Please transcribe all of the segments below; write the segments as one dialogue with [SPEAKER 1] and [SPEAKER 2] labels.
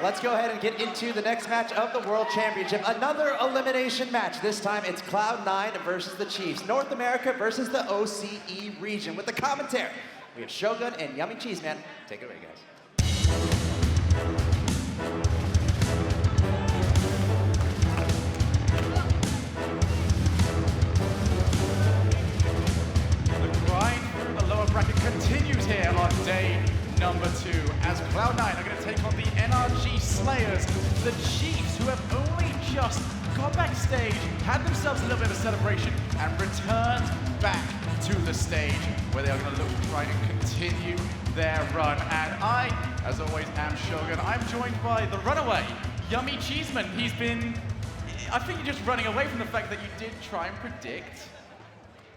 [SPEAKER 1] let's go ahead and get into the next match of the World Championship. Another elimination match. This time it's CLOUD9 versus the Chiefs. North America versus the OCE region. With the commentary, we have Shogun and Yummy Cheeseman. Take it away, guys.
[SPEAKER 2] Continues here on day number 2 as CLOUD9 are going to take on the NRG Slayers, the Chiefs, who have only just got backstage, had themselves a little bit of a celebration, and returned back to the stage where they are going to look to try and continue their run. And I, as always, am Shogun. I'm joined by the runaway, Yummy Cheeseman. He's been, I think you're just running away from the fact that you did try and predict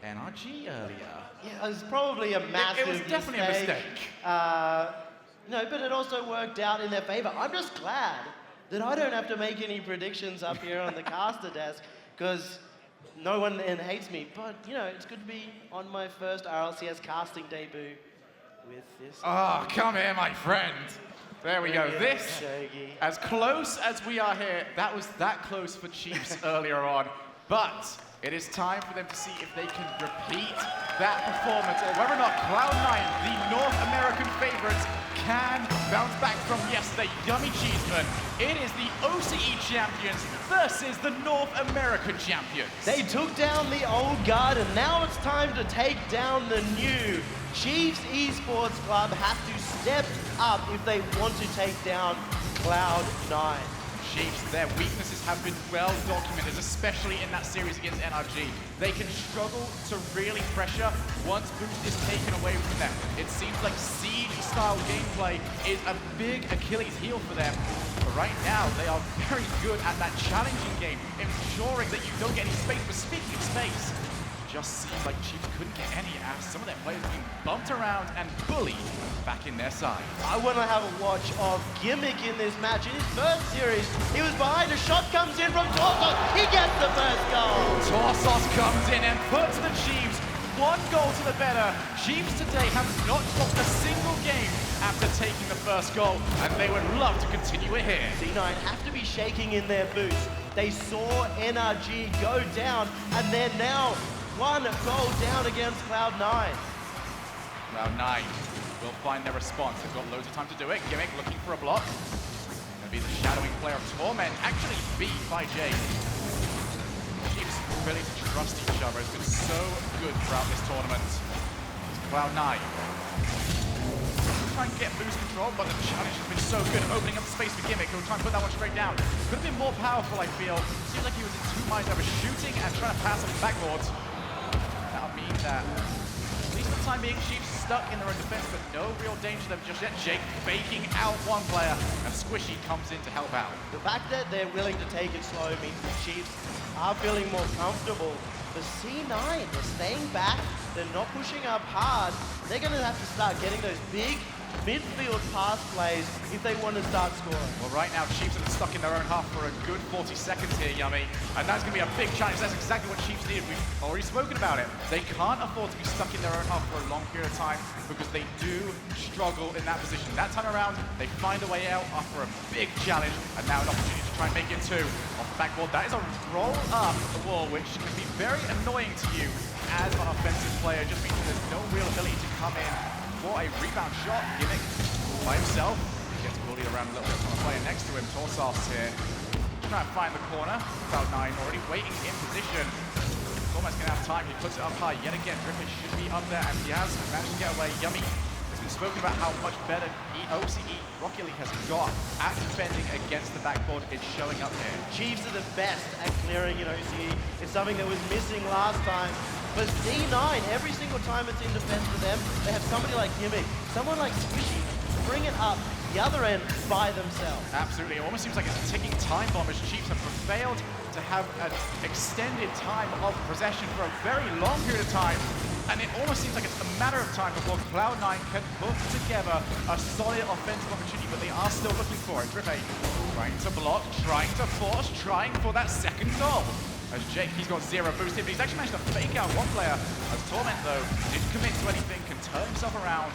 [SPEAKER 2] NRG earlier.
[SPEAKER 3] Yeah, it was probably a massive
[SPEAKER 2] It was definitely a mistake.
[SPEAKER 3] No, but it also worked out in their favor. I'm just glad that I don't have to make any predictions up here on the caster desk, because no one then hates me. But, you know, it's good to be on my first RLCS casting debut with this.
[SPEAKER 2] Oh, come here, my friend. There we go. This,
[SPEAKER 3] Shaggy.
[SPEAKER 2] as close as we are here, that was that close for Chiefs earlier on. But it is time for them to see if they can repeat that performance, or whether or not CLOUD9, the North American favorites, can bounce back from yesterday. Yummy Cheeseman, it is the OCE champions versus the North American champions.
[SPEAKER 3] They took down the old guard, and now it's time to take down the new. Chiefs eSports Club have to step up if they want to take down CLOUD9.
[SPEAKER 2] Chiefs, their weaknesses have been well documented, especially in that series against NRG. They can struggle to really pressure once boost is taken away from them. It seems like siege-style gameplay is a big Achilles heel for them. But right now, they are very good at that challenging game, ensuring that you don't get any space. But speaking of space, just seems like Chiefs couldn't get any as some of their players being bumped around and bullied back in their side.
[SPEAKER 3] I want to have a watch of Gimmick in this match. In his first series, he was behind, a shot comes in from Torsos, he gets the first goal!
[SPEAKER 2] Torsos comes in and puts the Chiefs 1 goal to the better. Chiefs today have not dropped a single game after taking the first goal, and they would love to continue it here.
[SPEAKER 3] C9 have to be shaking in their boots. They saw NRG go down, and they're now 1 goal down against CLOUD9.
[SPEAKER 2] CLOUD9 will find their response. They've got loads of time to do it. Gimmick looking for a block. Gonna be the shadowing player of Torment, actually beat by Jake. Chiefs really trust each other. It's been so good throughout this tournament. It's CLOUD9. Try and get boost control, but the challenge has been so good, opening up space for Gimmick. He'll try and put that one straight down. Could have been more powerful, I feel. Seems like he was in 2 minds over shooting and trying to pass on the backboards. That'll mean that, at least for the time being, Chiefs stuck in their own defense, but no real danger to them just yet. Jake baking out one player, and Squishy comes in to help out.
[SPEAKER 3] The fact that they're willing to take it slow means the Chiefs are feeling more comfortable. The C9, they're staying back, they're not pushing up hard. They're going to have to start getting those big midfield pass plays if they want to start scoring.
[SPEAKER 2] Well, right now, Chiefs are stuck in their own half for a good 40 seconds here, Yummy. And that's going to be a big challenge. That's exactly what Chiefs need. We've already spoken about it. They can't afford to be stuck in their own half for a long period of time because they do struggle in that position. That time around, they find a way out after a big challenge, and now an opportunity to try and make it 2. Off the backboard, that is a roll up the wall, which can be very annoying to you as an offensive player. Just means there's no real ability to come in for a rebound shot. Gimmick by himself. He gets bullied around a little bit from a player next to him. Torsos here. Trying to find the corner. CLOUD9 already waiting in position. He's almost going to have time. He puts it up high yet again. Drippage should be up there, and he has managed to get away. Yummy has been spoken about how much better OCE Rocket League has got at defending against the backboard. It's showing up here.
[SPEAKER 3] Chiefs are the best at clearing in OCE. It's something that was missing last time. But C9, every single time it's in defense for them, they have somebody like Gimmick, someone like Squishy, bring it up the other end by themselves.
[SPEAKER 2] Absolutely. It almost seems like it's a ticking time bomb as Chiefs have failed to have an extended time of possession for a very long period of time. And it almost seems like it's a matter of time before CLOUD9 can put together a solid offensive opportunity, but they are still looking for it. Drippage trying to block, trying to force, trying for that second goal. As Jake, he's got 0 boost here, but he's actually managed to fake out one player. As Torment, though, didn't commit to anything, can turn himself around.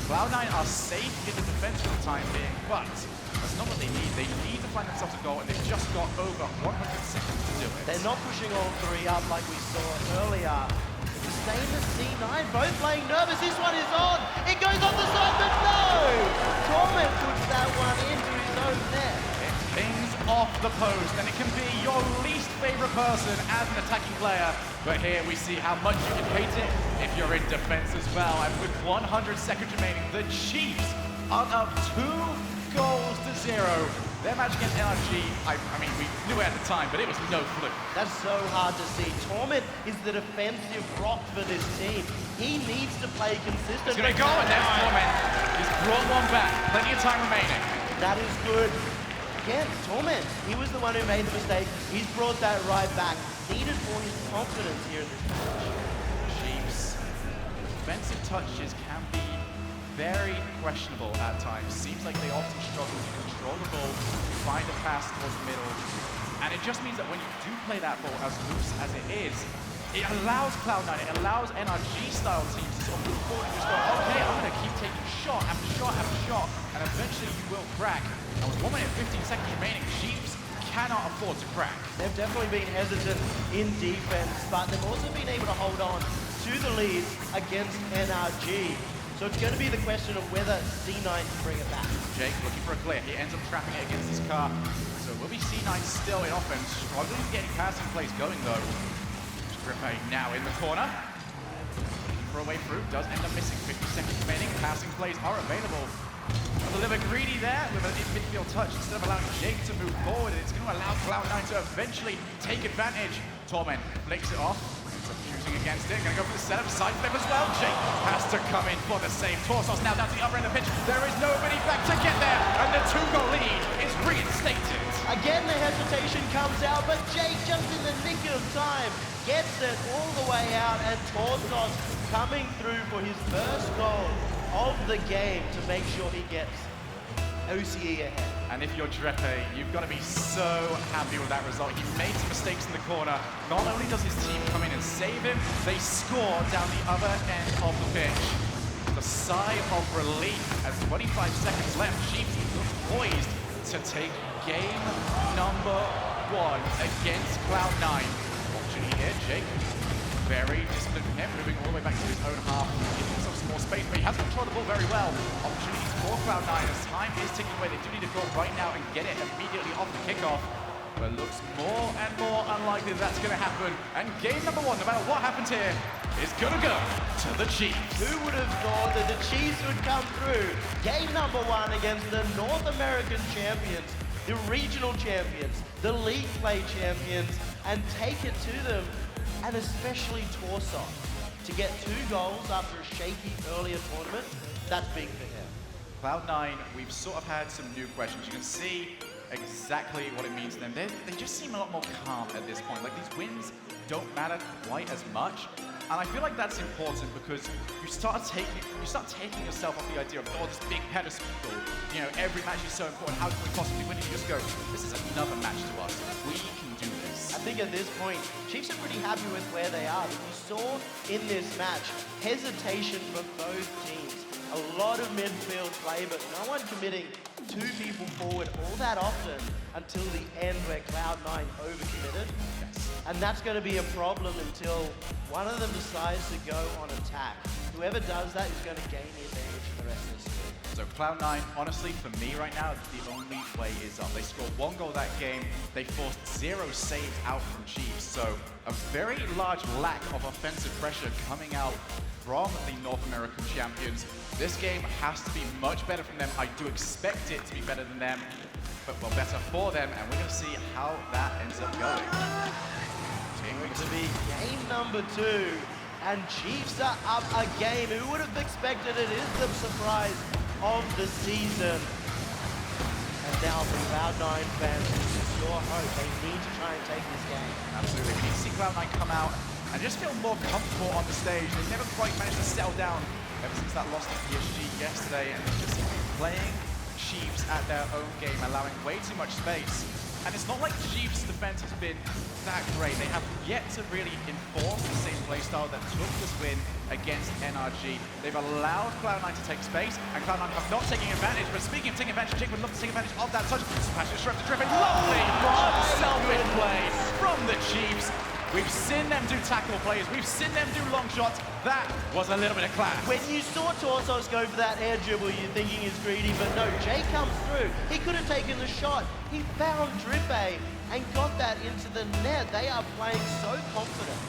[SPEAKER 2] Cloud9 are safe in the defense for the time being, but that's not what they need. They need to find themselves a goal, and they've just got over 100 seconds to do it.
[SPEAKER 3] They're not pushing all three up like we saw earlier. The same as C9, both playing nervous. This one is on. It goes on the side, but no! Torment puts that one into his own net.
[SPEAKER 2] It pings off the post, and it can be your least favorite person as an attacking player. But here we see how much you can hate it if you're in defense as well. And with 100 seconds remaining, the Chiefs are up 2-0. Their match against NRG, I mean, we knew it at the time, but it was no fluke.
[SPEAKER 3] That's so hard to see. Torment is the defensive rock for this team. He needs to play consistent.
[SPEAKER 2] He's going to go, and there's Torment. He's brought one back. Plenty of time remaining.
[SPEAKER 3] That is good. Again, Torment, he was the one who made the mistake. He's brought that right back. Needed for his confidence here in this match.
[SPEAKER 2] Chiefs, defensive touches can be very questionable at times. Seems like they often struggle to control the ball, find a pass towards the middle. And it just means that when you do play that ball as loose as it is, it allows Cloud9, it allows NRG-style teams to sort of move forward and just go, okay, I'm going to keep taking shot after shot after shot, and eventually you will crack. And with 1 minute and 15 seconds remaining, Chiefs cannot afford to crack.
[SPEAKER 3] They've definitely been hesitant in defense, but they've also been able to hold on to the lead against NRG. So it's going to be the question of whether C9 can bring it back.
[SPEAKER 2] Jake looking for a clear. He ends up trapping it against his car. So will be C9 still in offense, struggling getting passing plays going though. Grippe now in the corner. Looking for a way through, does end up missing 50 seconds remaining. Passing plays are available. A little bit greedy there with an midfield touch instead of allowing Jake to move forward. It's going to allow Cloud9 to eventually take advantage. Torment flicks it off. Shooting against it, gonna go for the setup, side flip as well. Jake has to come in for the save. Torsos now down to the other end of the pitch. There is nobody back to get there, and the 2-goal lead is reinstated.
[SPEAKER 3] Again, the hesitation comes out, but Jake just in the nick of time gets it all the way out, and Torsos coming through for his first goal of the game to make sure he gets OCE ahead.
[SPEAKER 2] And if you're Drepe, you've got to be so happy with that result. He made some mistakes in the corner. Not only does his team come in and save him, they score down the other end of the pitch. The sigh of relief as 25 seconds left. Chiefs look poised to take game number 1 against Cloud9. Opportunity here, Jake. Very disciplined from him, moving all the way back to his own half. Giving himself some more space, but he has controlled the ball very well. Opportunities for Cloud9 as time is ticking away. They do need to go right now and get it immediately off the kickoff. But it looks more and more unlikely that's going to happen. And game number 1, no matter what happens here, is going to go to the Chiefs.
[SPEAKER 3] Who would have thought that the Chiefs would come through? Game number 1 against the North American champions, the regional champions, the league play champions, and take it to them. And especially Torsos, to get 2 goals after a shaky earlier tournament, that's big for him.
[SPEAKER 2] Cloud9, we've sort of had some new questions. You can see exactly what it means to them. They just seem a lot more calm at this point. Like, these wins don't matter quite as much. And I feel like that's important because you start taking yourself off the idea of, oh, this big pedestal, you know, every match is so important, how can we possibly win it? You just go, this is another match to us. We can do this.
[SPEAKER 3] I think at this point, Chiefs are pretty happy with where they are. But you saw in this match, hesitation from both teams. A lot of midfield play, but no one committing 2 people forward all that often until the end where Cloud9 overcommitted.
[SPEAKER 2] Yes.
[SPEAKER 3] And that's going to be a problem until one of them decides to go on attack. Whoever does that is going to gain the advantage for the rest of this game.
[SPEAKER 2] So Cloud9, honestly, for me right now, the only way is up. They scored 1 goal that game. They forced 0 saves out from Chiefs. So a very large lack of offensive pressure coming out from the North American champions. This game has to be much better from them. I do expect it to be better than them, but well, better for them. And we're going to see how that ends up going.
[SPEAKER 3] Going to be game number 2. And Chiefs are up a game. Who would have expected it? Is the surprise of the season. And now for Cloud9 fans, this is your hope. They need to try and take this game.
[SPEAKER 2] Absolutely. We need to see Cloud9 come out and just feel more comfortable on the stage. They never quite managed to settle down ever since that loss to PSG yesterday, and they're just playing Chiefs at their own game, allowing way too much space. And it's not like Chiefs' defense has been that great. They have yet to really enforce the same playstyle that took this win against NRG. They've allowed Cloud9 to take space, and Cloud9 have not taken advantage. But speaking of taking advantage, Jake would love to take advantage of that touch. Passion Shrimp to Drippin. Lovely unselfish play from the Chiefs. We've seen them do tackle plays. We've seen them do long shots. That was a little bit of class.
[SPEAKER 3] When you saw Torsos go for that air dribble, you're thinking he's greedy, but no, Jay comes through. He could have taken the shot. He found Drippe and got that into the net. They are playing so confident.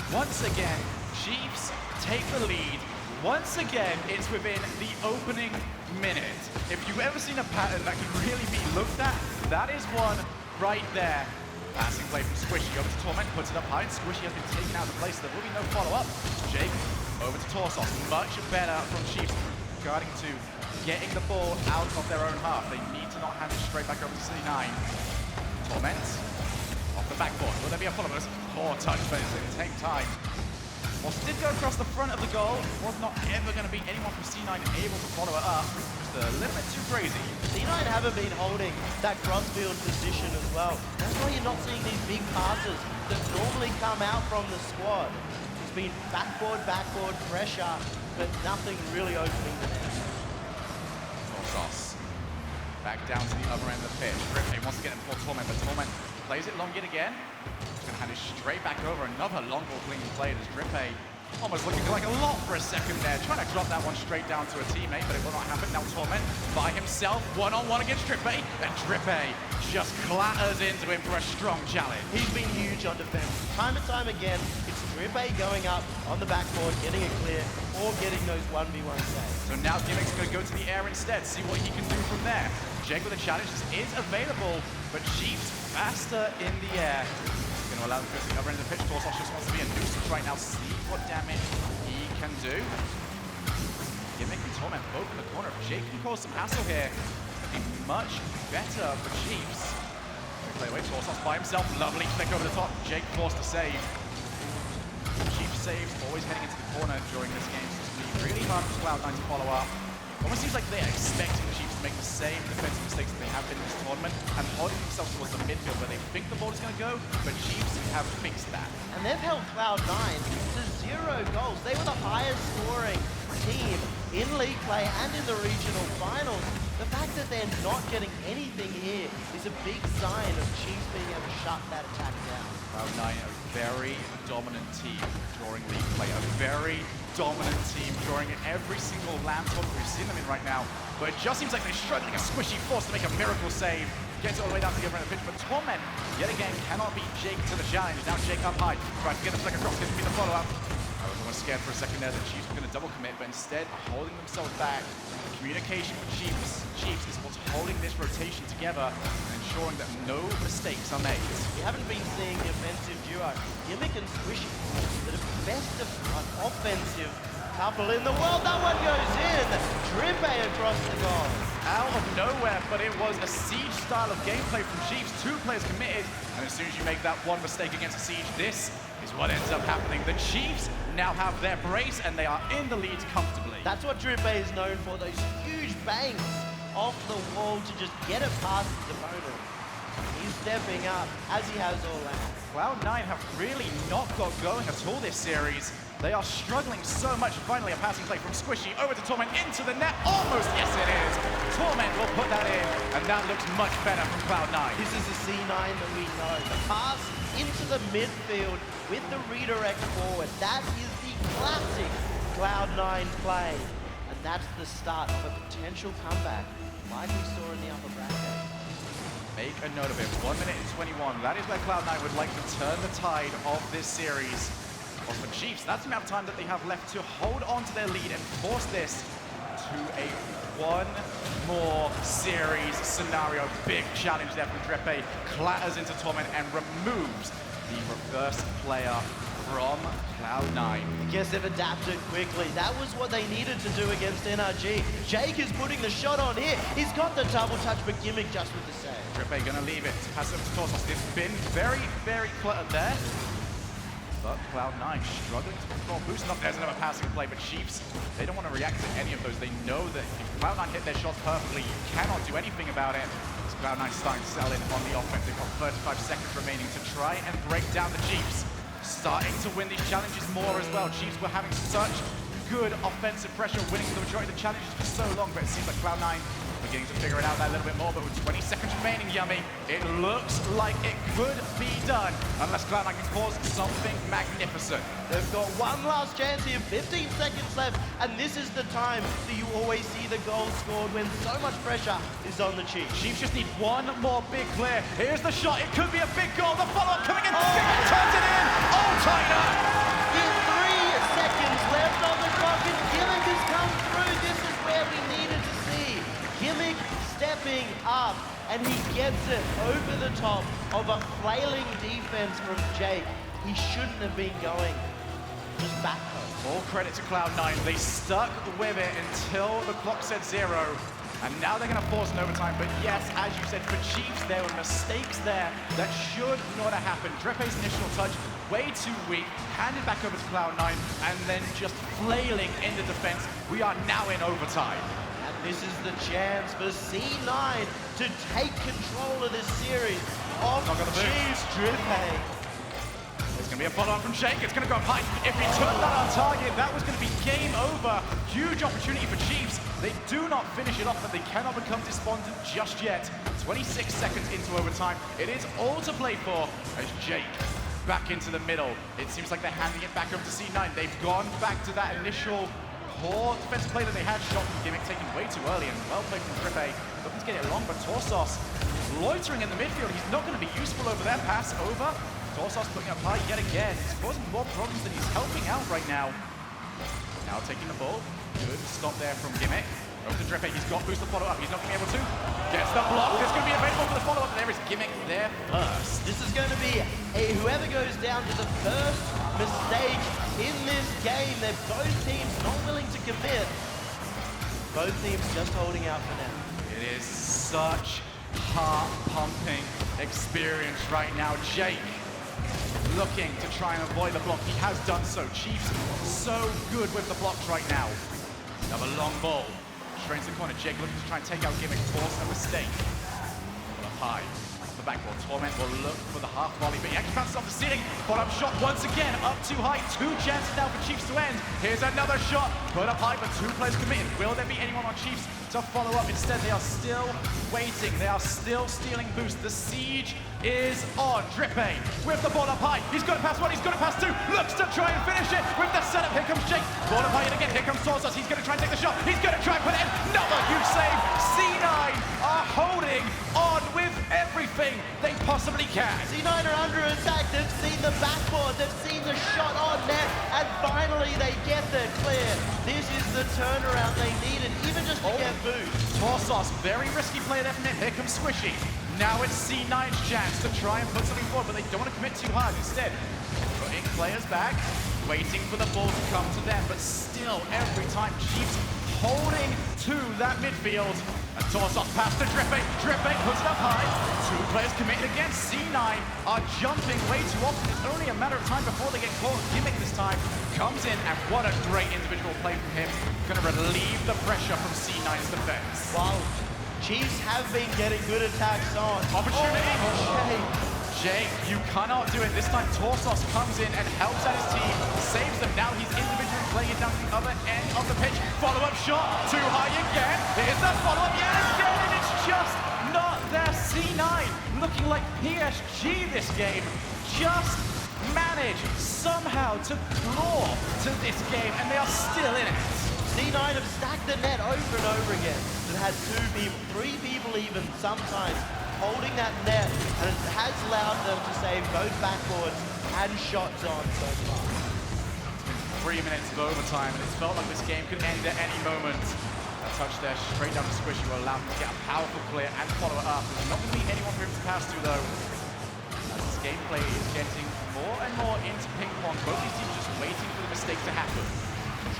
[SPEAKER 2] Once again, Chiefs take the lead. Once again, it's within the opening minute. If you've ever seen a pattern that can really be looked at, that is one right there. Passing play from Squishy over to Torment, puts it up high, and Squishy has been taken out of the place. There will be no follow-up. Jake over to Torsos. Much better from Chiefs regarding to getting the ball out of their own half. They need to not hand it straight back over to C9. Torment off the backboard. Will there be a follow-up? Poor touch, but it's going to take time. Whilst it did go across the front of the goal, was not ever going to be anyone from C9 able to follow it up. Just a little bit too crazy.
[SPEAKER 3] C9 haven't been holding that crossfield position as well. That's why you're not seeing these big passes that normally come out from the squad. It's been backboard, pressure, but nothing really opening the net.
[SPEAKER 2] Torsos back down to the other end of the pitch. Drippe wants to get it before Torment, but Torment plays it long yet again. He's going to hand it straight back over. Another long ball clean played as Drippe almost looking like a lot for a second there. Trying to drop that one straight down to a teammate, but it will not happen. Now Torment by himself, one-on-one against Drippe, and Drippe just clatters into him for a strong challenge.
[SPEAKER 3] He's been huge on defense. Time and time again, it's Drippe going up on the backboard, getting it clear, or getting those 1v1 saves.
[SPEAKER 2] So now Gimmick's going to go to the air instead, see what he can do from there. Jake with a challenge is available, but Chiefs faster in the air. Going to allow him to go to the other end of the pitch. Torsos just wants to be a nuisance right now, see what damage he can do. Gimmick and Torment both in the corner. If Jake can cause some hassle here, it'll be much better for Chiefs. Play away, Torsos by himself. Lovely flick over the top. Jake forced to save. Chiefs saves, always heading into the corner during this game. So it's going to be really hard for Cloud9 to follow up. Almost seems like they're expecting the Chiefs to make the same defensive mistakes that they have been in this tournament and holding themselves towards the midfield where they think the ball is going to go, but Chiefs have fixed that.
[SPEAKER 3] And they've held Cloud9 to 0 goals. They were the highest scoring team in league play and in the regional finals. The fact that they're not getting anything here is a big sign of Chiefs being able to shut that attack down.
[SPEAKER 2] Cloud9, a very dominant team during league play, a very dominant team during every single LAN tournament we've seen them in right now. But it just seems like they're struggling. A Squishy forced to make a miracle save. Gets it all the way down to the other end of the pitch, but Torment, yet again, cannot beat Jake to the challenge. Now Jake up high, trying to get the flick across, gets to be the follow-up. I was almost scared for a second there that Chiefs were going to double commit, but instead holding themselves back. The communication with Chiefs is what's holding this rotation together and ensuring that no mistakes are made.
[SPEAKER 3] We haven't been seeing the offensive duo, Gimmick and Squishy, the best of offensive couple in the world. That one goes in. Drippe across the goal.
[SPEAKER 2] Out of nowhere, but it was a Siege style of gameplay from Chiefs. 2 players committed, and as soon as you make that one mistake against a Siege, this is what ends up happening. The Chiefs now have their brace, and they are in the lead comfortably.
[SPEAKER 3] That's what Drippe is known for, those huge bangs off the wall to just get it past his opponent. He's stepping up, as he has all that.
[SPEAKER 2] Cloud9 have really not got going at all this series. They are struggling so much. Finally, a passing play from Squishy over to Torment into the net. Almost, yes it is. Torment will put that in, and that looks much better from Cloud9.
[SPEAKER 3] This is the C9 that we know. The pass into the midfield with the redirect forward. That is the classic Cloud9 play. And that's the start of a potential comeback, like we saw in the upper bracket.
[SPEAKER 2] Make a note of it. 1 minute and 21. That is where Cloud9 would like to turn the tide of this series. Well, for Chiefs, that's the amount of time that they have left to hold on to their lead and force this to a one more series scenario. Big challenge there from Drippe. Clatters into Torment and removes the reverse player from Cloud9.
[SPEAKER 3] I guess they've adapted quickly. That was what they needed to do against NRG. Jake is putting the shot on here. He's got the double touch, but Gimmick just with the save.
[SPEAKER 2] Drippe gonna leave it. Pass it to Torsos. It's been very, very cluttered there. But Cloud9 struggling to control boost. Not there's another passing play, but Chiefs, they don't want to react to any of those. They know that if Cloud9 hit their shots perfectly, you cannot do anything about it. It's Cloud9 starting to settle in on the offense. They've got 35 seconds remaining to try and break down the Chiefs. Starting to win these challenges more as well. Chiefs were having such good offensive pressure, winning the majority of the challenges for so long, but it seems like Cloud9 beginning to figure it out that little bit more, but with 20 seconds remaining, Yummy, it looks like it could be done, unless Cloud9 can cause something magnificent.
[SPEAKER 3] They've got one last chance here, 15 seconds left, and this is the time that you always see the goal scored when so much pressure is on the Chiefs.
[SPEAKER 2] Chiefs just need one more big clear. Here's the shot, it could be a big goal, the follow-up coming in, Gimmick turns it in, oh, tighter!
[SPEAKER 3] With 3 seconds left on the clock, and Gimmick has come through. This is where we needed to see Gimmick stepping up, and he gets it over the top of a flailing defense from Jake. He shouldn't have been going just back home.
[SPEAKER 2] All credit to Cloud9. They stuck with it until the clock said 0, and now they're going to force an overtime. But yes, as you said, for Chiefs, there were mistakes there that should not have happened. Drepe's initial touch, way too weak, handed back over to Cloud9, and then just flailing in the defense. We are now in overtime.
[SPEAKER 3] This is the chance for C9 to take control of this series of Chiefs. Drepe.
[SPEAKER 2] It's going to be a follow-up from Jake. It's going to go high. If he took that on target, that was going to be game over. Huge opportunity for Chiefs. They do not finish it off, but they cannot become despondent just yet. 26 seconds into overtime. It is all to play for as Jake back into the middle. It seems like they're handing it back over to C9. They've gone back to that initial poor defensive play that they had. Shot from Gimmick taken way too early, and well played from Drepe. Looking to get it long, but Torsos loitering in the midfield. He's not going to be useful over there. Pass over. Torsos putting up high yet again. He's causing more problems than he's helping out right now. Now taking the ball. Good stop there from Gimmick. Over to Drepe. He's got boost to follow up. He's not going to be able to. Gets the block. It's going to be available for the follow-up. There is Gimmick there first.
[SPEAKER 3] This is going to be whoever goes down to the first mistake in this game. They're both teams not willing to commit. Both teams just holding out for now.
[SPEAKER 2] It is such heart-pumping experience right now. Jake looking to try and avoid the block. He has done so. Chiefs so good with the blocks right now. Another long ball. Straight into the corner. Jake looking to try and take out Gimmick. Force a mistake. Up high. The backboard. Torment will look for the half volley, but he actually bounces off the ceiling. Bottom shot once again. Up too high. 2 chances now for Chiefs to end. Here's another shot. Put up high, but 2 players committed. Will there be anyone on Chiefs to follow up? Instead, they are still waiting. They are still stealing boost. The siege is on. Drepe with the ball up high. He's got to pass 1. He's got to pass 2. Looks to try and finish it with the setup. Here comes Jake. Ball up high, and again, here comes Torsos. He's going to try and take the shot. He's going to try and put it in. Another huge save. C9 are holding on with everything they possibly can.
[SPEAKER 3] C9 are under attack. They've seen the backboard. They've seen the shot on net. And finally, they get their clear. This is the turnaround they needed, even just to get boost.
[SPEAKER 2] Torsos, very risky play there from him. Here comes Squishy. Now it's C9's chance to try and put something forward, but they don't want to commit too hard. Instead, putting players back, waiting for the ball to come to them, but still, every time, Chiefs holding to that midfield. And Torsos pass to Drepe. Drepe puts it up high. 2 players committed again. C9 are jumping way too often. It's only a matter of time before they get caught. Gimmick this time comes in, and what a great individual play from him. Going to relieve the pressure from C9's defense.
[SPEAKER 3] Wow. Chiefs have been getting good attacks on.
[SPEAKER 2] Opportunity.
[SPEAKER 3] Oh,
[SPEAKER 2] Jake, you cannot do it. This time Torsos comes in and helps out his team, saves them. Now he's individually playing it down to the other end of the pitch. Follow-up shot, too high again. Here's the follow-up yet again, and it's just not there. C9 looking like PSG this game. Just managed somehow to claw to this game, and they are still in it.
[SPEAKER 3] C9 have stacked the net over and over again. It has 2 people, 3 people even sometimes holding that net, and it has allowed them to save both backboards and shots on so far.
[SPEAKER 2] It's been 3 minutes of overtime, and it's felt like this game could end at any moment. A touch there straight down to Squishy will allow him to get a powerful clear and follow it up. There's not going to be anyone for him to pass to, though. As this gameplay is getting more and more into ping pong, both these teams just waiting for the mistake to happen.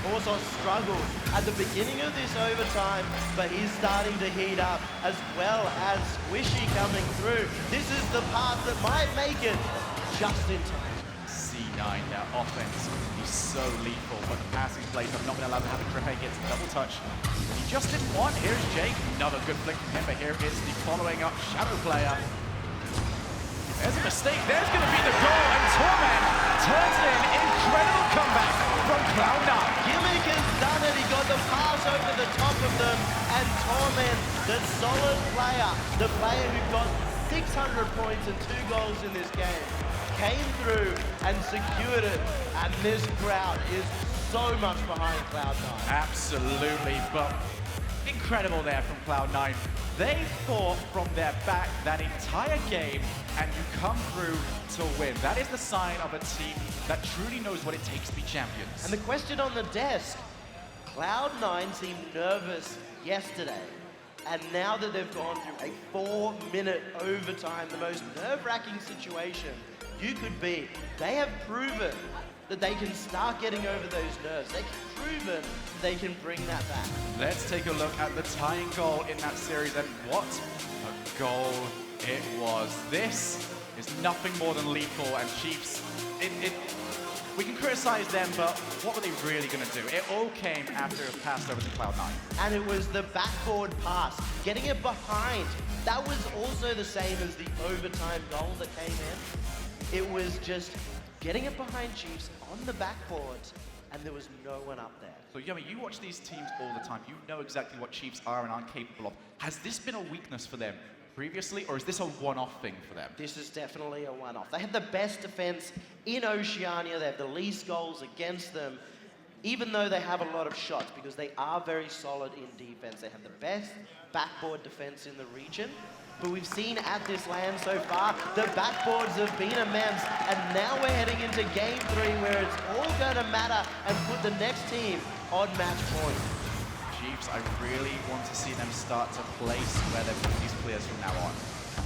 [SPEAKER 3] Torsos struggled at the beginning of this overtime, but he's starting to heat up, as well as Squishy coming through. This is the path that might make it just in time.
[SPEAKER 2] C9, their offense is so lethal, but the passing plays have not been allowed to happen. Drepe gets double touch he just didn't want. Here's Jake, another good flick from him, but here is the following up Shadow player. There's a mistake, there's going to be the goal, and Torment turns it in. Incredible comeback from Cloud9.
[SPEAKER 3] Gimmick has done it. He got the pass over the top of them, and Torment, the solid player, the player who got 600 points and 2 goals in this game, came through and secured it, and this crowd is so much behind Cloud9.
[SPEAKER 2] Absolutely, but incredible there from Cloud9. They fought from their back that entire game, and you come through to win. That is the sign of a team that truly knows what it takes to be champions.
[SPEAKER 3] And the question on the desk, Cloud9 seemed nervous yesterday, and now that they've gone through a 4-minute overtime, the most nerve-wracking situation you could be, they have proven that they can start getting over those nerves. They've proven they can bring that back.
[SPEAKER 2] Let's take a look at the tying goal in that series, and what a goal it was. This is nothing more than lethal, and Chiefs, we can criticize them, but what were they really going to do? It all came after it passed over to Cloud9.
[SPEAKER 3] And it was the backboard pass, getting it behind. That was also the same as the overtime goal that came in. It was just getting it behind Chiefs on the backboard, and there was no one up there.
[SPEAKER 2] So, Yummy, you watch these teams all the time. You know exactly what Chiefs are and aren't capable of. Has this been a weakness for them previously, or is this a one-off thing for them?
[SPEAKER 3] This is definitely a one-off. They have the best defense in Oceania. They have the least goals against them, even though they have a lot of shots, because they are very solid in defense. They have the best backboard defense in the region. But we've seen at this LAN so far, the backboards have been immense, and now we're heading into Game 3 where it's all going to matter and put the next team on match point.
[SPEAKER 2] Chiefs, I really want to see them start to place where they're putting these players from now on.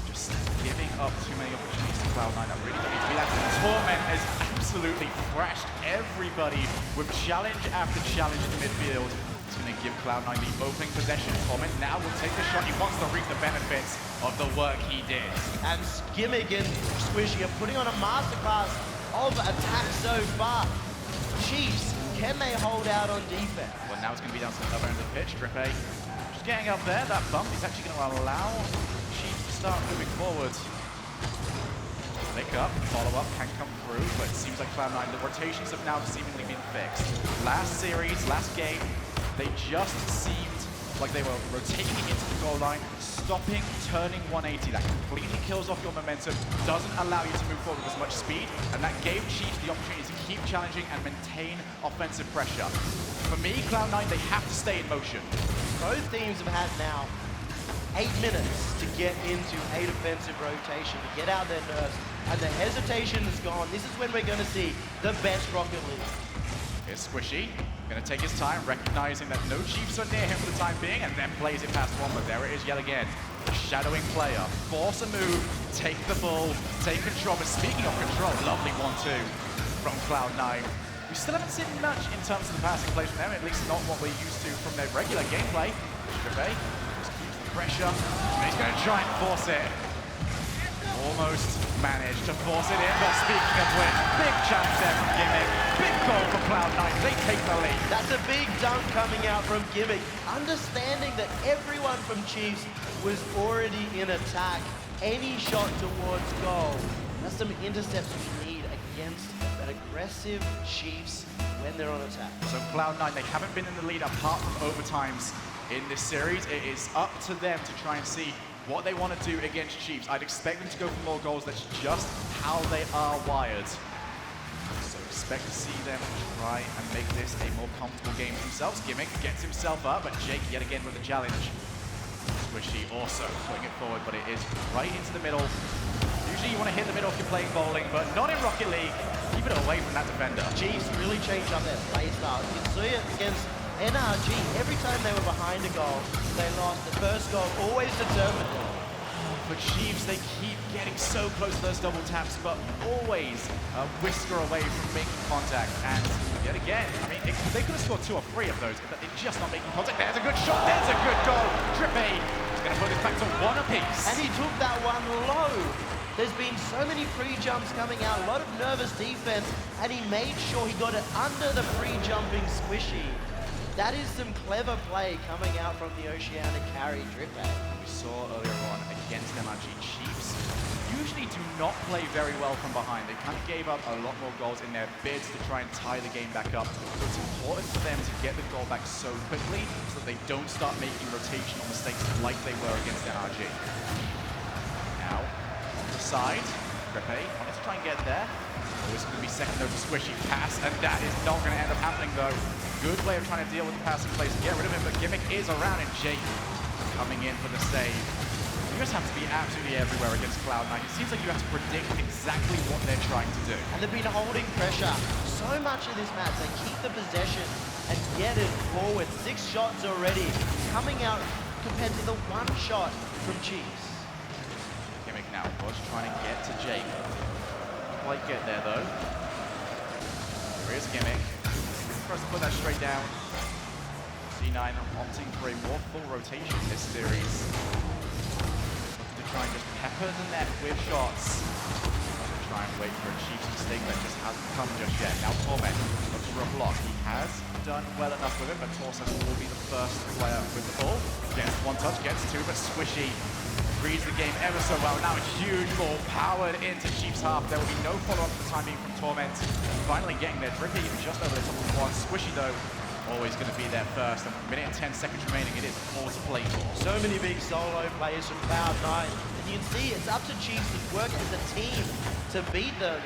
[SPEAKER 2] Just giving up too many opportunities to Cloud9. I really don't need to be that. Torment has absolutely thrashed everybody with challenge after challenge in the midfield. It's going to give Cloud9 the opening possession. Torment now will take the shot. He wants to reap the benefits of the work he did.
[SPEAKER 3] And Gimmick and Squishy are putting on a masterclass of attack so far. Chiefs, can they hold out on defense?
[SPEAKER 2] Well, now it's going to be down to the other end of the pitch. Drippe just getting up there. That bump is actually going to allow Chiefs to start moving forward. Pick up, follow up, can come through, but it seems like Cloud9, the rotations have now seemingly been fixed. Last series, last game, they just seemed like they were rotating into the goal line, stopping, turning 180. That completely kills off your momentum, doesn't allow you to move forward with as much speed, and that gave Chiefs the opportunity to keep challenging and maintain offensive pressure. For me, Cloud9, they have to stay in motion.
[SPEAKER 3] Both teams have had now 8 minutes to get into a defensive rotation, to get out their nerves, and the hesitation is gone. This is when we're going to see the best Rocket League.
[SPEAKER 2] Here's Squishy, going to take his time, recognizing that no Chiefs are near him for the time being, and then plays it past one, but there it is yet again. The shadowing player, force a move, take the ball, take control. But speaking of control, lovely 1-2 from Cloud9. We still haven't seen much in terms of the passing play from them, at least not what we're used to from their regular gameplay. Drippe just keeps the pressure, and he's going to try and force it. Almost managed to force it in, but speaking of which, big challenge there from Gimmick. Big goal from Cloud9, they take the lead.
[SPEAKER 3] That's a big dunk coming out from Gimmick, understanding that everyone from Chiefs was already in attack. Any shot towards goal. That's some intercepts we need against an aggressive Chiefs when they're on attack.
[SPEAKER 2] So Cloud9, they haven't been in the lead apart from overtimes in this series. It is up to them to try and see what they want to do against Chiefs. I'd expect them to go for more goals. That's just how they are wired. So expect to see them try and make this a more comfortable game for themselves. Gimmick gets himself up, but Jake yet again with a challenge. Squishy also putting it forward, but it is right into the middle. Usually you want to hit the middle if you're playing bowling, but not in Rocket League. Keep it away from that defender.
[SPEAKER 3] Chiefs really changed up their play style. You can see it against NRG. Every time they were behind a goal, they lost. The first goal always determined them.
[SPEAKER 2] For Chiefs, they keep getting so close to those double taps, but always whisker away from making contact. And yet again, I mean, they could have scored 2 or 3 of those, but they're just not making contact. There's a good shot, there's a good goal. Drippe is going to put it back to 1 apiece.
[SPEAKER 3] And he took that one low. There's been so many pre-jumps coming out, a lot of nervous defense, and he made sure he got it under the pre-jumping Squishy. That is some clever play coming out from the Oceania carry Drippe.
[SPEAKER 2] We saw earlier on against MRG, Chiefs usually do not play very well from behind. They kind of gave up a lot more goals in their bids to try and tie the game back up. So it's important for them to get the goal back so quickly so that they don't start making rotational mistakes like they were against MRG. Now, on the side, Drippe wanted to try and get there. Oh, it's going to be second though to Squishy pass, and that is not going to end up happening though. Good way of trying to deal with the passing plays and get rid of him, but Gimmick is around, and Jake coming in for the save. You just have to be absolutely everywhere against Cloud9. It seems like you have to predict exactly what they're trying to do.
[SPEAKER 3] And they've been holding pressure so much in this match. They keep the possession and get it forward. 6 shots already coming out compared to the 1 shot from Chiefs.
[SPEAKER 2] Gimmick now was trying to get to Jake. Quite get there though. Here is Gimmick. Tries to put that straight down. C9 opting for a more full rotation this series. Looking to try and just pepper the net with shots. Try and wait for a Chiefs mistake that just hasn't come just yet. Now Torment looks for a block. He has done well enough with it, but Torsos will be the first player with the ball. Gets 1 touch, gets 2, but Squishy reads the game ever so well. Now a huge ball powered into Chiefs half. There will be no follow-up for the time being from Torment. Finally getting there. Drippe just over the top of 1. Squishy though, always going to be there first. A minute and 10 seconds remaining. It is all to play for.
[SPEAKER 3] So many big solo players from Cloud9. And you can see it's up to Chiefs to work as a team to beat them.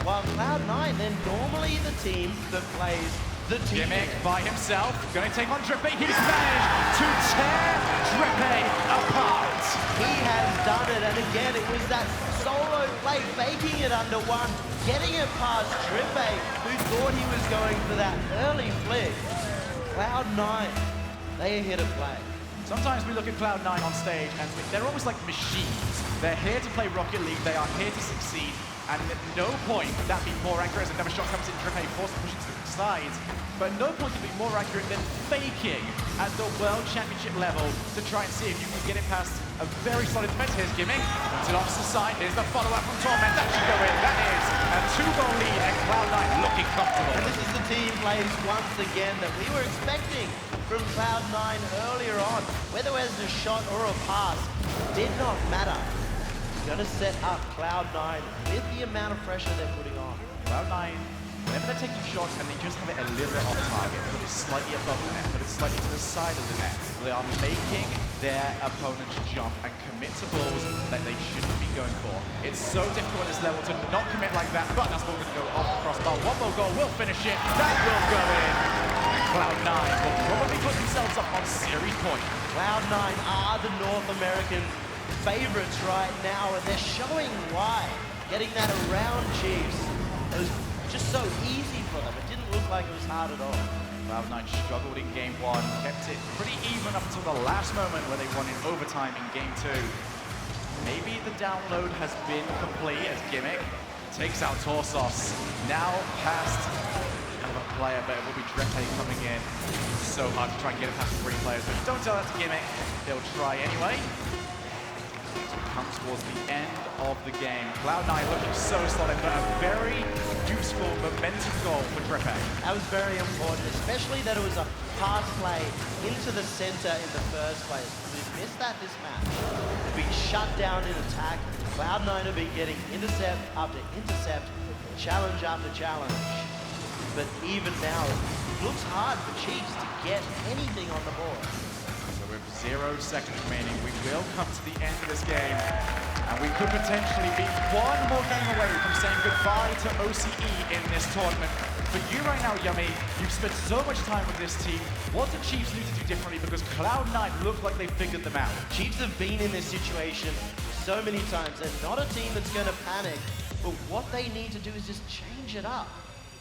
[SPEAKER 3] While Cloud9, they're normally the team that plays the team.
[SPEAKER 2] Gimmick by himself, going to take on Drippe. He's managed to tear Drippe apart.
[SPEAKER 3] He has done it, and again, it was that solo play, faking it under 1, getting it past Drippe, who thought he was going for that early flick. Cloud9, they hit a play.
[SPEAKER 2] Sometimes we look at Cloud9 on stage, and they're almost like machines. They're here to play Rocket League, they are here to succeed, and at no point would that be more accurate as another shot comes in. Drippe forced to push it to the sides, but no point could be more accurate than faking at the World Championship level to try and see if you can get it past a very solid defense. Here's Gimmick, to the opposite side. Here's the follow-up from Torment. That should go in. That is a 2-goal lead, and Cloud9 looking comfortable.
[SPEAKER 3] And this is the team plays once again that we were expecting from Cloud9 earlier on. Whether it was a shot or a pass did not matter. Going to set up Cloud9 with the amount of pressure they're putting on.
[SPEAKER 2] Cloud9, whenever they're taking shots and they just have it a little bit off target, put it slightly above the net, put it slightly to the side of the net, they are making their opponents jump and commit to balls that they shouldn't be going for. It's so difficult at this level to not commit like that, but that's going to go off the crossbar. 1 more goal will finish it. That will go in. And Cloud9 will probably put themselves up on series point.
[SPEAKER 3] Cloud9 are the North American favorites right now, and they're showing why. Getting that around Chiefs, it was just so easy for them. It didn't look like it was hard at all.
[SPEAKER 2] Cloud9 struggled in game 1, kept it pretty even up until the last moment where they won in overtime in game 2. Maybe the download has been complete as Gimmick takes out Torsos. Now past another player, but it will be Drippe coming in. So hard to try and get it past 3 players, but don't tell that to Gimmick. They'll try anyway. Comes towards the end of the game. Cloud9 looking so solid, but a very useful momentum goal for Drippe.
[SPEAKER 3] That was very important, especially that it was a pass play into the center in the first place. We've missed that this match. They've been shut down in attack. Cloud9 have been getting intercept after intercept, challenge after challenge. But even now, it looks hard for Chiefs to get anything on the board.
[SPEAKER 2] 0 seconds remaining. We will come to the end of this game, and we could potentially be 1 more game away from saying goodbye to OCE in this tournament. For you right now, Yummy, you've spent so much time with this team. What do Chiefs need to do differently? Because Cloud9 look like they figured them out.
[SPEAKER 3] Chiefs have been in this situation so many times. They're not a team that's going to panic, but what they need to do is just change it up.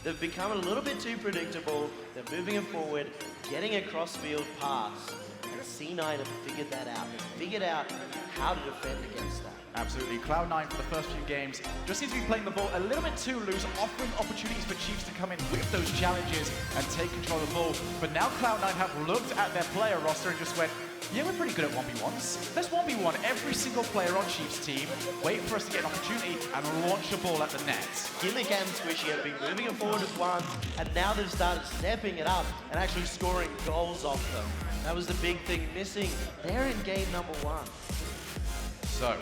[SPEAKER 3] They've become a little bit too predictable. They're moving it forward, getting a cross-field pass. And C9 have figured that out. They've figured out how to defend against that.
[SPEAKER 2] Absolutely. Cloud9 for the first few games just seems to be playing the ball a little bit too loose, offering opportunities for Chiefs to come in with those challenges and take control of the ball. But now Cloud9 have looked at their player roster and just went, Yeah, we're pretty good at 1v1s. Let's 1v1 every single player on Chiefs' team, wait for us to get an opportunity, and launch a ball at the net.
[SPEAKER 3] Gimmick and Squishy have been moving it forward as one, and now they've started stepping it up and actually scoring goals off them. That was the big thing missing. They're in game number 1.
[SPEAKER 2] So,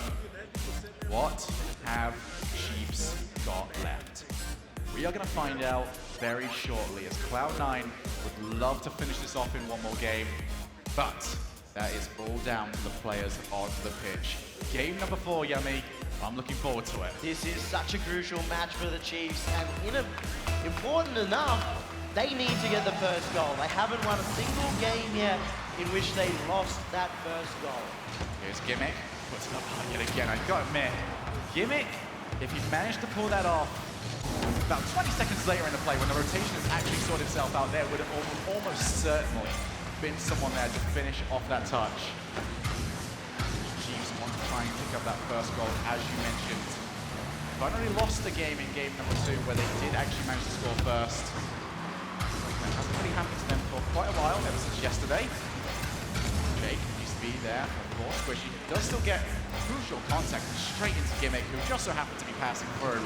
[SPEAKER 2] what have Chiefs got left? We are going to find out very shortly, as Cloud9 would love to finish this off in one more game, but that is all down to the players on the pitch. Game number 4, Yummy. I'm looking forward to it.
[SPEAKER 3] This is such a crucial match for the Chiefs, and important enough, they need to get the first goal. They haven't won a single game yet in which they lost that first goal.
[SPEAKER 2] Here's Gimmick, puts it up high yet again. I've got to admit, Gimmick, if he managed to pull that off, about 20 seconds later in the play, when the rotation has actually sorted itself out, there would have almost certainly been someone there to finish off that touch. Chiefs want to try and pick up that first goal, as you mentioned. Finally lost the game in game number 2, where they did actually manage to score first. That hasn't really happened to them for quite a while, ever since yesterday. Jake needs to be there, of course, where she does still get crucial contact straight into Gimmick, who just so happened to be passing through.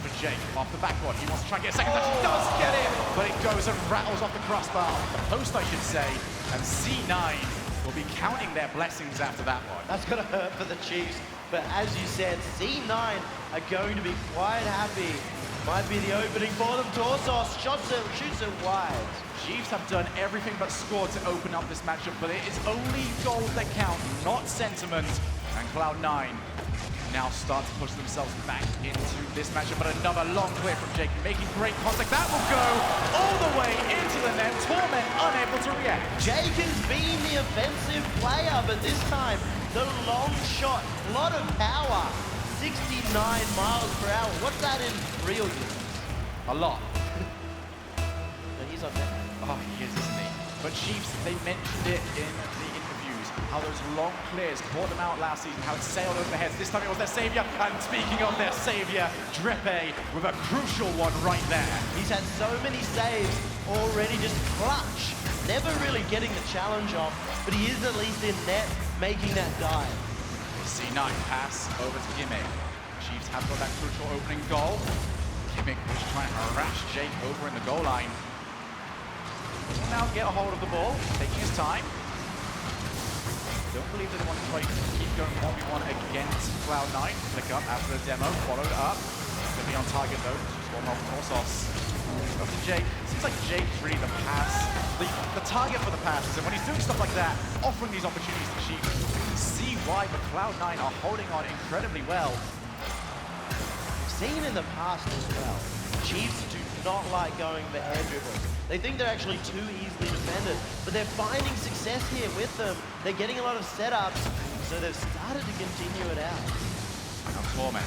[SPEAKER 2] For Jake, off the backboard, he wants to try and get a second touch, he does get it, but it goes and rattles off the crossbar, the post I should say, and C9 will be counting their blessings after that one.
[SPEAKER 3] That's gonna hurt for the Chiefs, but as you said, C9 are going to be quite happy. Might be the opening for them. Torsos shoots it wide.
[SPEAKER 2] Chiefs have done everything but score to open up this matchup, but it is only goals that count, not sentiment, and Cloud9 now start to push themselves back into this matchup, but another long clear from Jake, making great contact. That will go all the way into the net. Torment unable to react.
[SPEAKER 3] Jake has been the offensive player, but this time, the long shot, a lot of power, 69 miles per hour. What's that in real units?
[SPEAKER 2] A lot.
[SPEAKER 3] But he's on net.
[SPEAKER 2] Oh, he is, isn't he? But Chiefs, they mentioned it in the interviews, how those long clears caught them out last season, how it sailed over their heads. This time it was their savior. And speaking of their savior, Drepe with a crucial one right there.
[SPEAKER 3] He's had so many saves already, just clutch. Never really getting the challenge off, but he is at least in net making that dive.
[SPEAKER 2] C9 pass over to Gimmick. Chiefs have got that crucial opening goal. Gimmick was trying to harass Jake over in the goal line. Will now get a hold of the ball, taking his time. Don't believe they want to try to keep going 1v1 against Cloud9. Pick up after the demo, followed up. Going to be on target though, just one off Torsos. Up to Jake. Seems like Jake's really the pass, the target for the passes, and when he's doing stuff like that, offering these opportunities to Chiefs, you can see why the Cloud9 are holding on incredibly well.
[SPEAKER 3] We've seen in the past as well, Chiefs do not like going for air dribbles. They think they're actually too easily defended, but they're finding success here with them. They're getting a lot of setups, so they've started to continue it out.
[SPEAKER 2] Now Torment,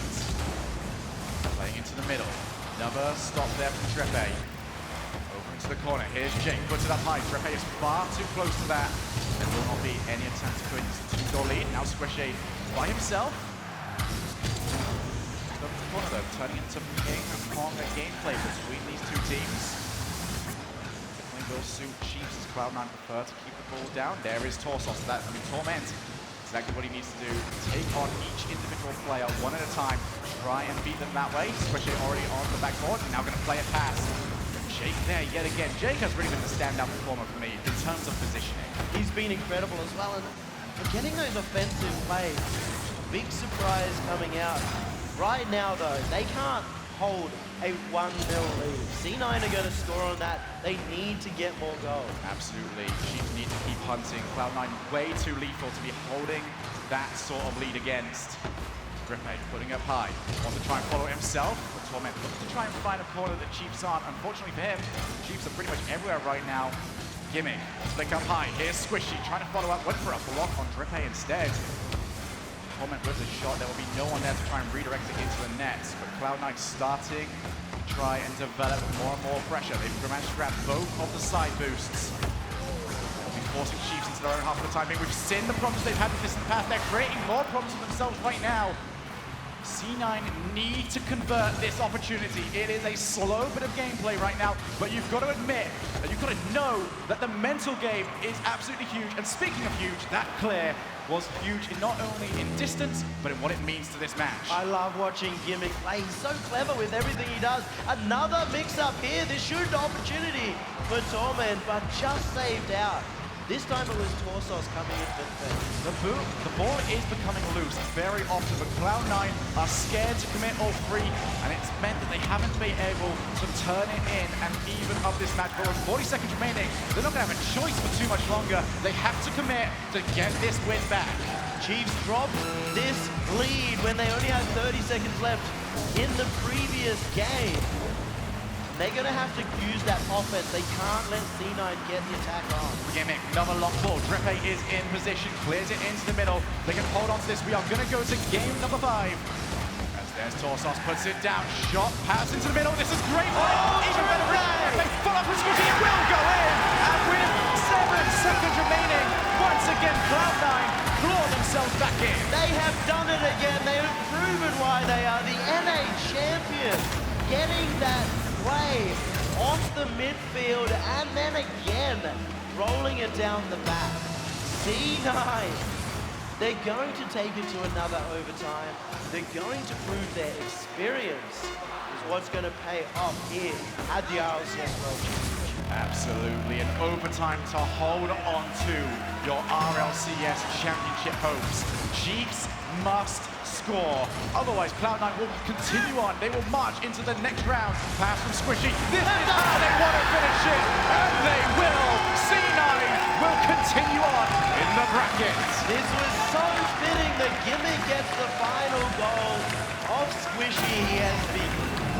[SPEAKER 2] playing into the middle. Another stop there from Drepe. Over into the corner. Here's Jake, puts it up high. Drepe is far too close to that. There will not be any attempt to put this 2-goal lead. Now Squishy by himself. Over to the corner though, turning into ping-pong gameplay between these two teams. Definitely will suit Chiefs as Cloud9 prefer to keep the ball down. There is Torsos. Torment. Exactly what he needs to do. Take on each individual player one at a time. Try and beat them that way. Especially already on the backboard. Now going to play a pass. Jake there yet again. Jake has really been the standout performer for me in terms of positioning.
[SPEAKER 3] He's been incredible as well, and getting those offensive plays, big surprise coming out. Right now though, they can't hold a 1-0 lead. C9 are going to score on that. They need to get more goals.
[SPEAKER 2] Absolutely. Chiefs need to keep hunting. Cloud9 way too lethal to be holding that sort of lead against. Drepe putting up high. Wants to try and follow it himself. But Torment looks to try and find a corner that Chiefs aren't. Unfortunately for him, Chiefs are pretty much everywhere right now. Gimmick, flick up high. Here's Squishy trying to follow up. Went for a block on Drepe instead. Torment with a shot. There will be no one there to try and redirect it into the net. But Cloud9 starting to try and develop more and more pressure. They've managed to grab both of the side boosts. They'll be forcing Chiefs into their own half of the time being. We've seen the problems they've had with this in the past. They're creating more problems for themselves right now. C9 need to convert this opportunity. It is a slow bit of gameplay right now, but you've got to admit, and you've got to know that the mental game is absolutely huge. And speaking of huge, that clear was huge in not only in distance, but in what it means to this match.
[SPEAKER 3] I love watching Gimmick play. He's so clever with everything he does. Another mix-up here. This should be an opportunity for Torment, but just saved out. This time it was Torsos coming in for defense.
[SPEAKER 2] The ball is becoming loose very often, but Cloud9 are scared to commit all three, and it's meant that they haven't been able to turn it in and even up this match. But with 40 seconds remaining, they're not going to have a choice for too much longer. They have to commit to get this win back.
[SPEAKER 3] Chiefs dropped this lead when they only had 30 seconds left in the previous game. They're going to have to use that offense. They can't let C9 get the attack on.
[SPEAKER 2] Gimmick, another long ball. Drepe is in position, clears it into the middle. They can hold on to this. We are going to go to game number 5. As there's Torsos, puts it down. Shot, pass into the middle. This is great. Even better. Drepe, full up with Squishy. It will go in. And with 7 seconds remaining, once again, Cloud9 claw themselves back in.
[SPEAKER 3] They have done it again. They have proven why they are the NA champion. Getting that play off the midfield and then again rolling it down the back. C9, they're going to take it to another overtime. They're going to prove their experience is what's going to pay off here at the RLCS World Championship.
[SPEAKER 2] Absolutely, an overtime to hold on to your RLCS Championship hopes. Chiefs must score. Otherwise, Cloud9 will continue on. They will march into the next round. Pass from Squishy. This is how they want to finish it. And they will. C9 will continue on in the brackets.
[SPEAKER 3] This was so fitting that Gimmick gets the final goal of Squishy. He has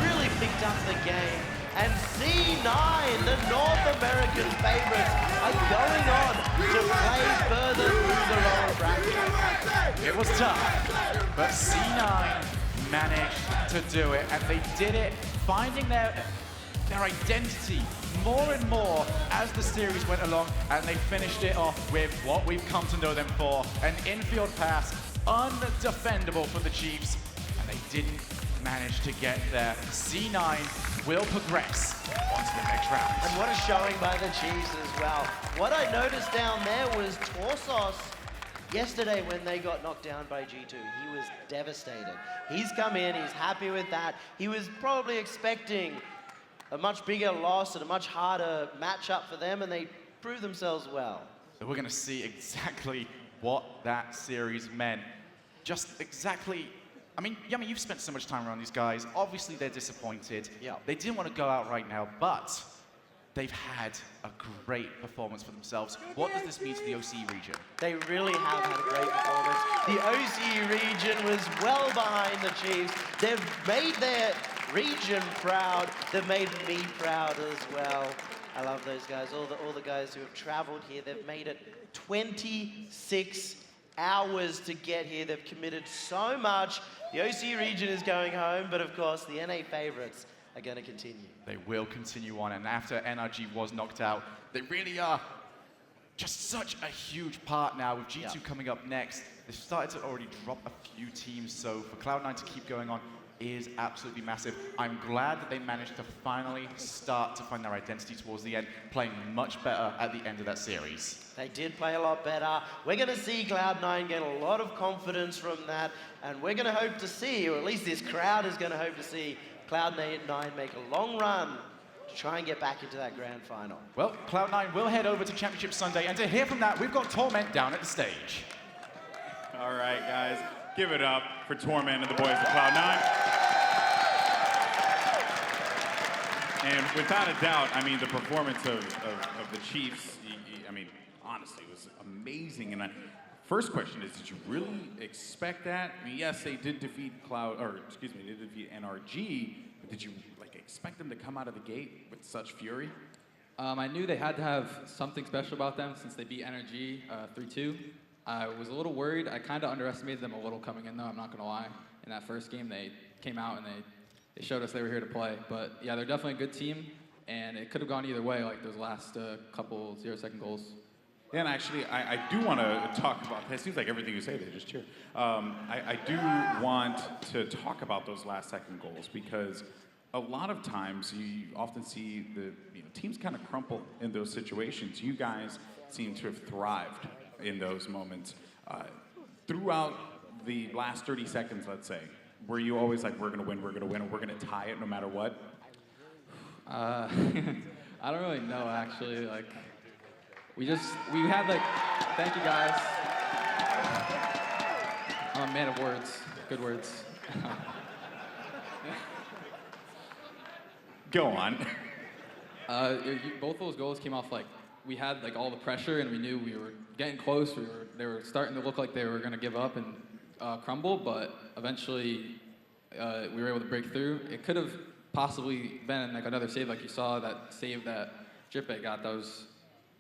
[SPEAKER 3] really picked up the game. And C9, the North American favorites, are going on to play further through the lower bracket.
[SPEAKER 2] It was tough, but C9 managed to do it, and they did it finding their identity more and more as the series went along, and they finished it off with what we've come to know them for, an infield pass, undefendable for the Chiefs, and they didn't manage to get there. C9 will progress onto the next round.
[SPEAKER 3] And what a showing by the Chiefs as well. What I noticed down there was Torsos. Yesterday, when they got knocked down by G2, he was devastated. He's come in, he's happy with that. He was probably expecting a much bigger loss and a much harder matchup for them, and they proved themselves well.
[SPEAKER 2] So we're going to see exactly what that series meant. Just exactly. I mean, Yummy, you've spent so much time around these guys. Obviously, they're disappointed.
[SPEAKER 3] Yeah.
[SPEAKER 2] They didn't want to go out right now, but they've had a great performance for themselves. What does this mean to the OCE region?
[SPEAKER 3] They really have had a great performance. The OCE region was well behind the Chiefs. They've made their region proud. They've made me proud as well. I love those guys. All the guys who have traveled here, they've made it 26 hours to get here. They've committed so much. The OCE region is going home, but of course, the NA favorites are going to continue.
[SPEAKER 2] They will continue on, and after NRG was knocked out, they really are just such a huge part now. With G2 coming up next, they've started to already drop a few teams, so for Cloud9 to keep going on is absolutely massive. I'm glad that they managed to finally start to find their identity towards the end, playing much better at the end of that series.
[SPEAKER 3] They did play a lot better. We're going to see Cloud9 get a lot of confidence from that, and we're going to hope to see, or at least this crowd is going to hope to see, Cloud9 make a long run to try and get back into that grand final.
[SPEAKER 2] Well, Cloud9 will head over to Championship Sunday, and to hear from that, we've got Torment down at the stage.
[SPEAKER 4] All right, guys, give it up for Torment and the boys of Cloud9. And without a doubt, I mean, the performance of the Chiefs, I mean, honestly, was amazing. And first question is, did you really expect that? I mean, yes, they did defeat they did defeat NRG, but did you expect them to come out of the gate with such fury?
[SPEAKER 5] I knew they had to have something special about them since they beat NRG 3-2. I was a little worried. I kind of underestimated them a little coming in, though, I'm not going to lie. In that first game, they came out and they showed us they were here to play. But yeah, they're definitely a good team, and it could have gone either way, like those last couple 0-second goals.
[SPEAKER 4] Yeah, and actually, I do want to talk about, it seems like everything you say, they just cheer. I do want to talk about those last second goals because a lot of times you often see the teams kind of crumple in those situations. You guys seem to have thrived in those moments. Throughout the last 30 seconds, let's say, were you always like, we're going to win, and we're going to tie it no matter what?
[SPEAKER 5] I don't really know, actually. Like, we had like, thank you guys. I'm a man of words, good words.
[SPEAKER 4] Go on.
[SPEAKER 5] Both those goals came off like, we had like all the pressure and we knew we were getting close. They were starting to look like they were going to give up and crumble, but eventually we were able to break through. It could have possibly been like another save, like you saw that save that Drippe got. That was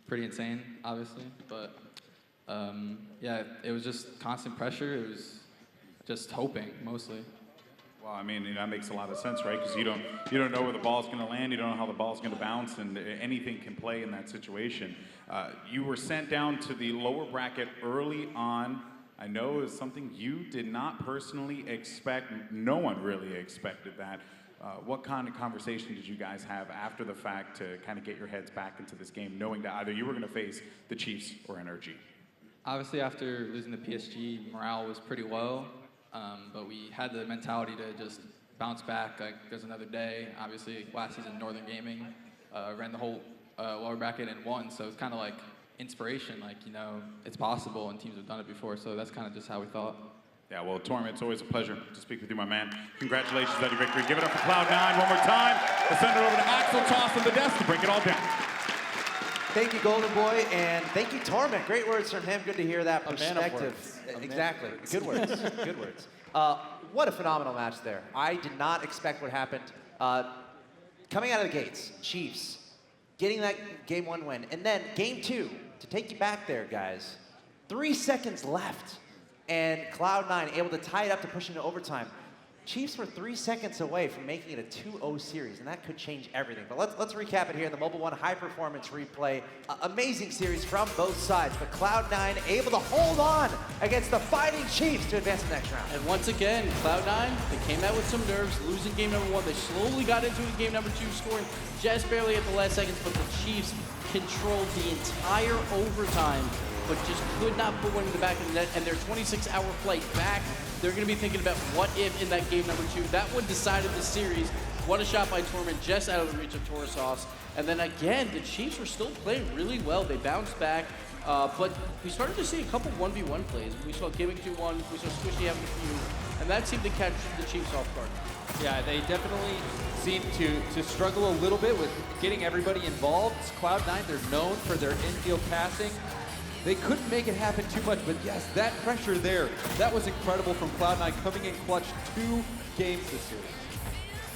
[SPEAKER 5] pretty insane, obviously. But yeah, it was just constant pressure. It was just hoping mostly.
[SPEAKER 4] Well, I mean, that makes a lot of sense, right? Because you don't know where the ball's going to land, you don't know how the ball's going to bounce, and anything can play in that situation. You were sent down to the lower bracket early on. I know it was something you did not personally expect. No one really expected that. What kind of conversation did you guys have after the fact to kind of get your heads back into this game, knowing that either you were going to face the Chiefs or NRG?
[SPEAKER 5] Obviously, after losing to PSG, morale was pretty low. But we had the mentality to just bounce back. Like, there's another day. Obviously, last season, Northern Gaming ran the whole lower bracket and won. So it's kind of like inspiration. Like, it's possible, and teams have done it before. So that's kind of just how we thought.
[SPEAKER 4] Yeah, well, Torm, it's always a pleasure to speak with you, my man. Congratulations on your victory. Give it up for CLOUD9 one more time. We'll send it over to Axel Toss on the desk to break it all down.
[SPEAKER 1] Thank you, Golden Boy, and thank you, Torment. Great words from him. Good to hear that perspective. Exactly. Good words. Good words. What a phenomenal match there. I did not expect what happened. Coming out of the gates, Chiefs, getting that game 1 win, and then game 2, to take you back there, guys. 3 seconds left, and CLOUD9 able to tie it up to push into overtime. Chiefs were 3 seconds away from making it a 2-0 series, and that could change everything. But let's recap it here in the Mobile One High Performance Replay. Amazing series from both sides, but CLOUD9 able to hold on against the Fighting Chiefs to advance to the next round.
[SPEAKER 6] And once again, CLOUD9, they came out with some nerves, losing game number 1. They slowly got into game number 2, scoring just barely at the last seconds, but the Chiefs controlled the entire overtime, but just could not put one in the back of the net, and their 26-hour flight back, they're going to be thinking about what if in that game number 2. That one decided the series. What a shot by Torment, just out of the reach of Torosovs. And then again, the Chiefs were still playing really well. They bounced back, but we started to see a couple 1v1 plays. We saw Gaming 2-1, we saw Squishy having a few, and that seemed to catch the Chiefs off guard.
[SPEAKER 7] Yeah, they definitely seem to struggle a little bit with getting everybody involved. CLOUD9, they're known for their infield passing. They couldn't make it happen too much, but yes, that pressure there, that was incredible from CLOUD9 coming in clutch 2 games this series.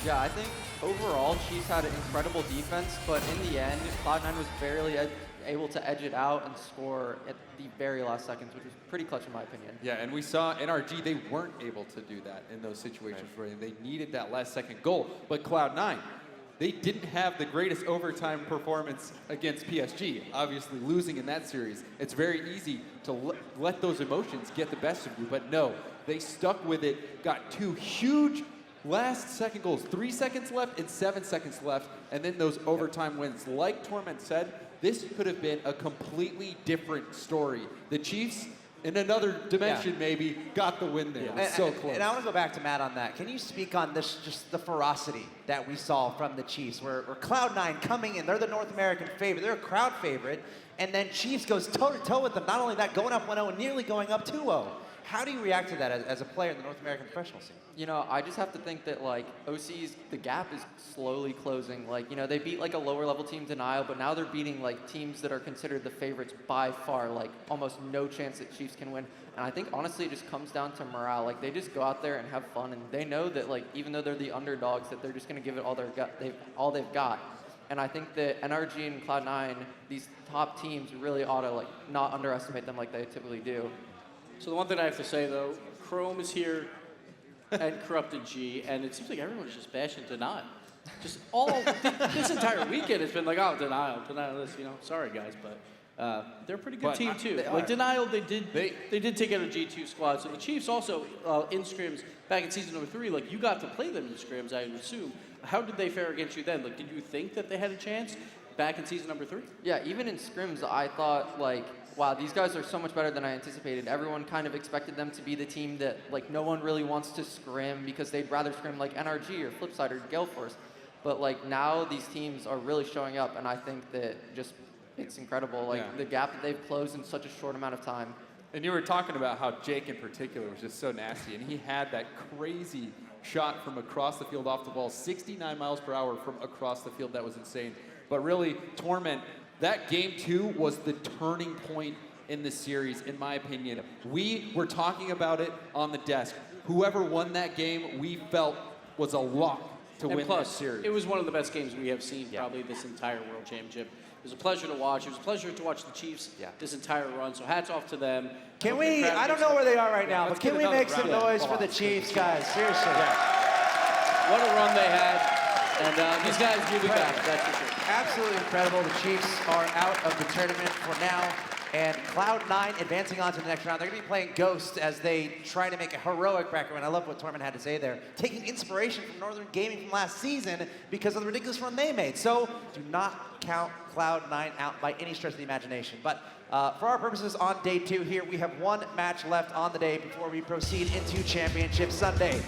[SPEAKER 8] Yeah, I think overall Chiefs had an incredible defense, but in the end, CLOUD9 was barely able to edge it out and score at the very last seconds, which was pretty clutch in my opinion.
[SPEAKER 7] Yeah, and we saw NRG, they weren't able to do that in those situations where they needed that last second goal. But CLOUD9, they didn't have the greatest overtime performance against PSG, obviously losing in that series. It's very easy to let those emotions get the best of you, but no, they stuck with it, got 2 huge last second goals, 3 seconds left and 7 seconds left, and then those overtime wins. Like Torment said, this could have been a completely different story. The Chiefs, in another dimension maybe, got the win there. It was so close.
[SPEAKER 1] And I want to go back to Matt on that. Can you speak on this, just the ferocity that we saw from the Chiefs, where CLOUD9 coming in, they're the North American favorite, they're a crowd favorite, and then Chiefs goes toe-to-toe with them. Not only that, going up 1-0 and nearly going up 2-0. How do you react to that as a player in the North American professional scene?
[SPEAKER 8] You know, I just have to think that, like, OC's, the gap is slowly closing. Like, you know, they beat, like, a lower-level team, Denial, but now they're beating, like, teams that are considered the favorites by far. Like, almost no chance that Chiefs can win. And I think, honestly, it just comes down to morale. Like, they just go out there and have fun, and they know that, like, even though they're the underdogs, that they're just going to give it all they've got. And I think that NRG and CLOUD9, these top teams, really ought to, like, not underestimate them like they typically do.
[SPEAKER 6] So the one thing I have to say, though, Chrome is here and Corrupted G, and it seems like everyone's just bashing Denial. Just all, this entire weekend has been like, oh, Denial this, you know, sorry guys, but They're a pretty good
[SPEAKER 4] But
[SPEAKER 6] team too. Like Denial, they did take out a G2 squad. So the Chiefs also in scrims back in season number 3, like you got to play them in scrims, I would assume. How did they fare against you then? Like, did you think that they had a chance back in season number 3?
[SPEAKER 8] Yeah, even in scrims, I thought, like, wow, these guys are so much better than I anticipated. Everyone kind of expected them to be the team that, like, no one really wants to scrim because they'd rather scrim like NRG or Flipside or Galeforce. But, like, now these teams are really showing up, and I think that just it's incredible. Like, the gap that they've closed in such a short amount of time.
[SPEAKER 7] And you were talking about how Jake in particular was just so nasty, and he had that crazy shot from across the field off the ball, 69 miles per hour from across the field. That was insane. But really, Torment, that game 2 was the turning point in the series, in my opinion. We were talking about it on the desk. Whoever won that game, we felt was a lock to win that series.
[SPEAKER 6] It was one of the best games we have seen probably this entire World Championship. It was a pleasure to watch. It was a pleasure to watch the Chiefs this entire run. So hats off to them.
[SPEAKER 1] Can we, I don't know where they are right now, but can we make some noise for the Chiefs, guys? Seriously.
[SPEAKER 6] What a run they had. And these guys will be back, that's for sure.
[SPEAKER 1] Absolutely incredible. The Chiefs are out of the tournament for now. And Cloud9 advancing on to the next round. They're going to be playing Ghost as they try to make a heroic record. And I love what Torment had to say there. Taking inspiration from Northern Gaming from last season because of the ridiculous run they made. So do not count Cloud9 out by any stretch of the imagination. But for our purposes on day 2 here, we have one match left on the day before we proceed into Championship Sunday.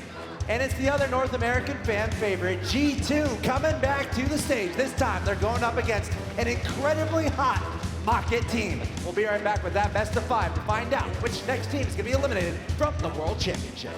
[SPEAKER 1] And it's the other North American fan favorite, G2, coming back to the stage. This time, they're going up against an incredibly hot Mach.it team. We'll be right back with that best of 5 to find out which next team is going to be eliminated from the World Championship.